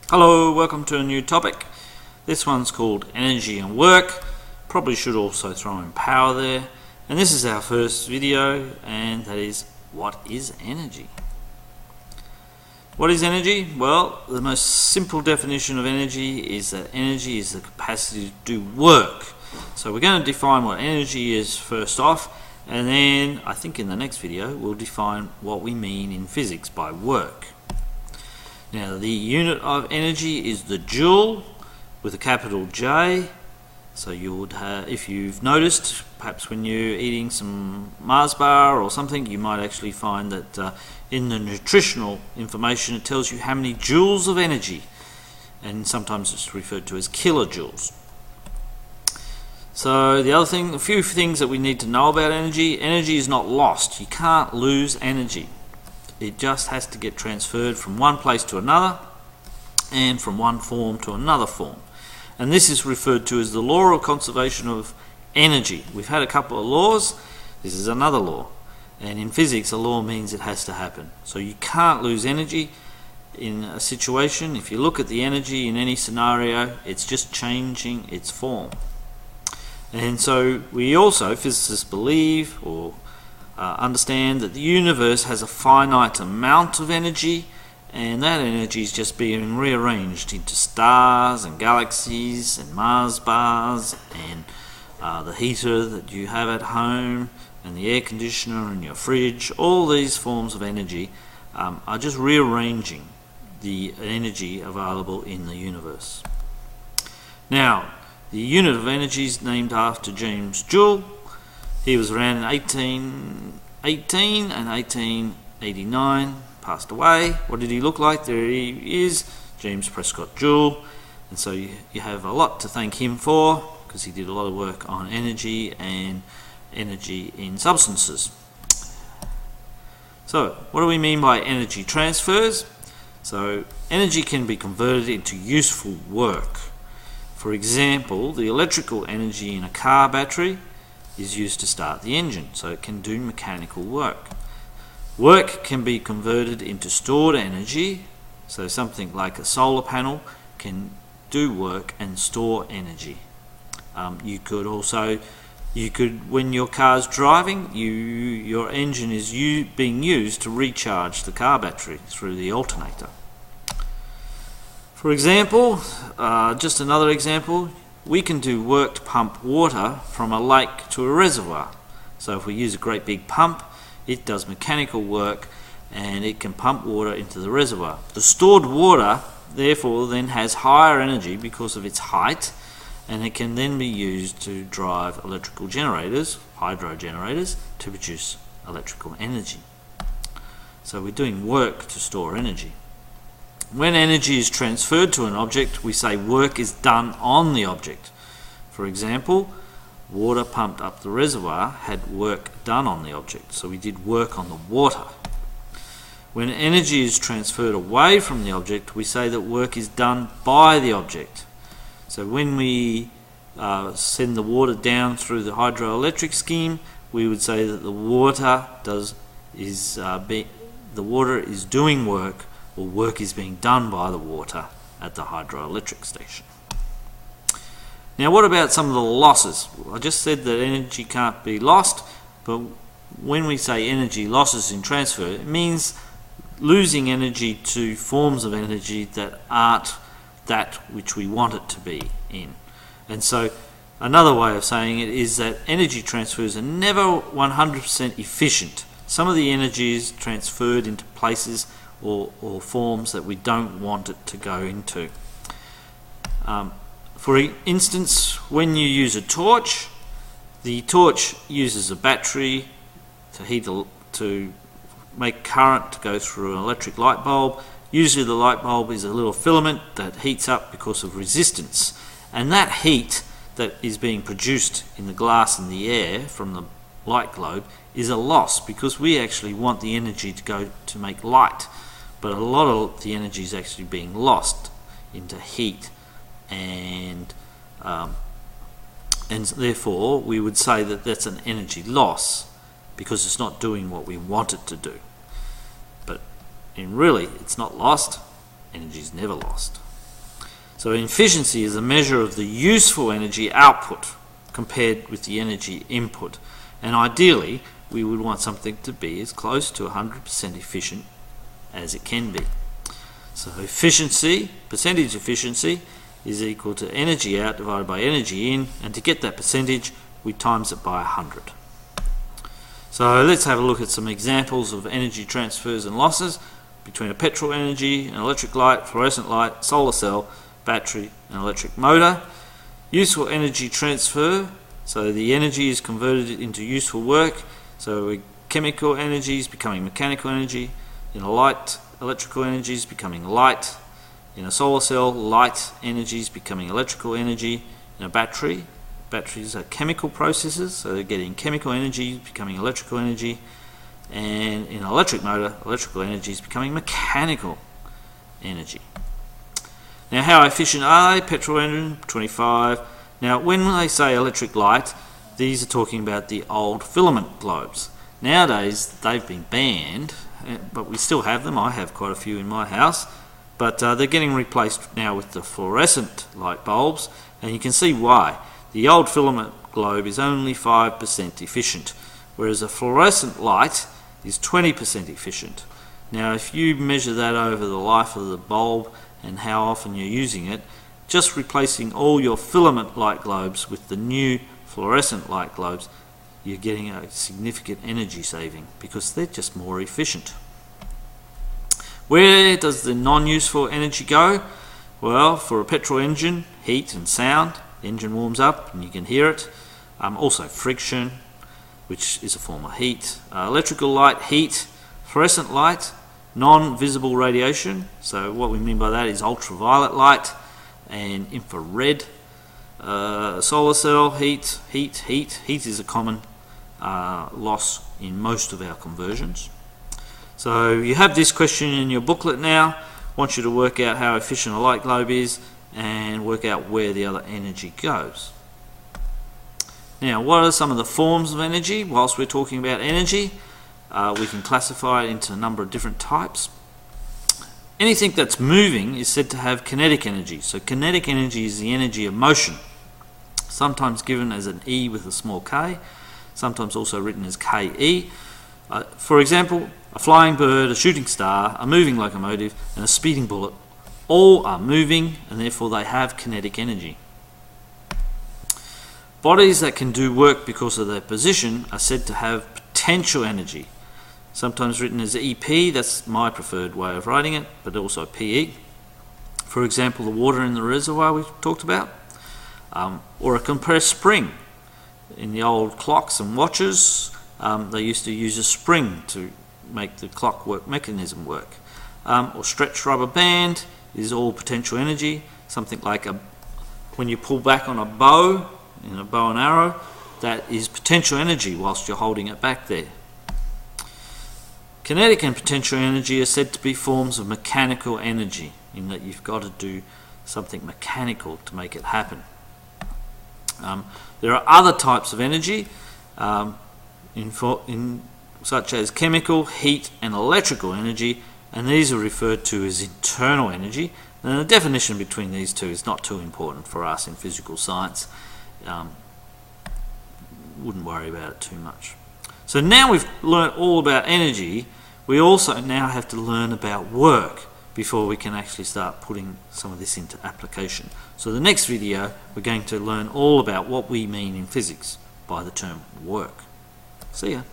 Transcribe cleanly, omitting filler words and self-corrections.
Hello, welcome to a new topic. This one's called energy and work. Probably should also throw in power there. And this is our first video, and that is, what is energy? What is energy? Well, the most simple definition of energy is that energy is the capacity to do work. So we're going to define what energy is first off, and then I think in the next video we'll define what we mean in physics by work. Now, the unit of energy is the joule with a capital J. So you would have, if you've noticed, perhaps when you're eating some Mars bar or something, you might actually find that in the nutritional information it tells you how many joules of energy, and sometimes it's referred to as kilojoules. So the other thing, a few things that we need to know about energy. Energy is not lost. You can't lose energy. It just has to get transferred from one place to another and from one form to another form. And this is referred to as the law of conservation of energy. We've had a couple of laws. This is another law. And in physics, a law means it has to happen. So you can't lose energy in a situation. If you look at the energy in any scenario, it's just changing its form. And so we also, physicists believe or understand that the universe has a finite amount of energy, and that energy is just being rearranged into stars and galaxies and Mars bars and the heater that you have at home and the air conditioner in your fridge. All these forms of energy are just rearranging the energy available in the universe. Now, the unit of energy is named after James Joule. He was around in 1818 and 1889, passed away. What did he look like? There he is, James Prescott Joule. And so you have a lot to thank him for, because he did a lot of work on energy and energy in substances. So what do we mean by energy transfers? So energy can be converted into useful work. For example, the electrical energy in a car battery is used to start the engine, so it can do mechanical work. Work can be converted into stored energy, so something like a solar panel can do work and store energy. You could, when your car's driving, your engine is being used to recharge the car battery through the alternator. For example, just another example, we can do work to pump water from a lake to a reservoir. So if we use a great big pump, it does mechanical work and it can pump water into the reservoir. The stored water, therefore, then has higher energy because of its height, and it can then be used to drive electrical generators, hydro generators, to produce electrical energy. So we're doing work to store energy. When energy is transferred to an object, we say work is done on the object. For example, water pumped up the reservoir had work done on the object, so we did work on the water. When energy is transferred away from the object, we say that work is done by the object. So when we send the water down through the hydroelectric scheme, we would say that the water is doing work, or work is being done by the water at the hydroelectric station. Now, what about some of the losses? Well, I just said that energy can't be lost, but when we say energy losses in transfer, it means losing energy to forms of energy that aren't that which we want it to be in. And so another way of saying it is that energy transfers are never 100% efficient. Some of the energy is transferred into places or forms that we don't want it to go into. For instance, when you use a torch, the torch uses a battery to make current to go through an electric light bulb. Usually the light bulb is a little filament that heats up because of resistance, and that heat that is being produced in the glass and the air from the light globe is a loss, because we actually want the energy to go to make light, but a lot of the energy is actually being lost into heat, and therefore we would say that that's an energy loss because it's not doing what we want it to do. But really, it's not lost. Energy is never lost. So efficiency is a measure of the useful energy output compared with the energy input. And ideally, we would want something to be as close to 100% efficient as it can be. So efficiency, percentage efficiency, is equal to energy out divided by energy in, and to get that percentage, we times it by 100. So let's have a look at some examples of energy transfers and losses between a petrol energy, an electric light, fluorescent light, solar cell, battery, and electric motor. Useful energy transfer, so the energy is converted into useful work. So chemical energy is becoming mechanical energy. In a light, electrical energy is becoming light. In a solar cell, light energy is becoming electrical energy. In a battery, batteries are chemical processes, so they're getting chemical energy becoming electrical energy. And in an electric motor, electrical energy is becoming mechanical energy. Now, how efficient are they? Petrol engine, 25. Now, when they say electric light, these are talking about the old filament globes. Nowadays, they've been banned, but we still have them. I have quite a few in my house, but they're getting replaced now with the fluorescent light bulbs, and you can see why. The old filament globe is only 5% efficient, whereas a fluorescent light is 20% efficient. Now, if you measure that over the life of the bulb and how often you're using it, just replacing all your filament light globes with the new fluorescent light globes, you're getting a significant energy saving because they're just more efficient. Where does the non-useful energy go? Well, for a petrol engine, heat and sound. The engine warms up and you can hear it. Also friction, which is a form of heat. Electrical light, heat. Fluorescent light, non-visible radiation. So what we mean by that is ultraviolet light and infrared. Solar cell, heat. Heat is a common loss in most of our conversions. So you have this question in your booklet now. I want you to work out how efficient a light globe is and work out where the other energy goes. Now, what are some of the forms of energy? Whilst we're talking about energy, we can classify it into a number of different types. Anything that's moving is said to have kinetic energy. So kinetic energy is the energy of motion, sometimes given as an E with a small k, sometimes also written as Ke. For example, a flying bird, a shooting star, a moving locomotive, and a speeding bullet all are moving, and therefore they have kinetic energy. Bodies that can do work because of their position are said to have potential energy, sometimes written as EP. That's my preferred way of writing it, but also PE. For example, the water in the reservoir we've talked about, or a compressed spring. In the old clocks and watches, they used to use a spring to make the clockwork mechanism work. Or stretched rubber band is all potential energy. Something like when you pull back on a bow, in a bow and arrow, that is potential energy whilst you're holding it back there. Kinetic and potential energy are said to be forms of mechanical energy, in that you've got to do something mechanical to make it happen. There are other types of energy, such as chemical, heat, and electrical energy, and these are referred to as internal energy. And the definition between these two is not too important for us in physical science. Wouldn't worry about it too much. So now we've learnt all about energy, we also now have to learn about work before we can actually start putting some of this into application. So the next video, we're going to learn all about what we mean in physics by the term work. See ya.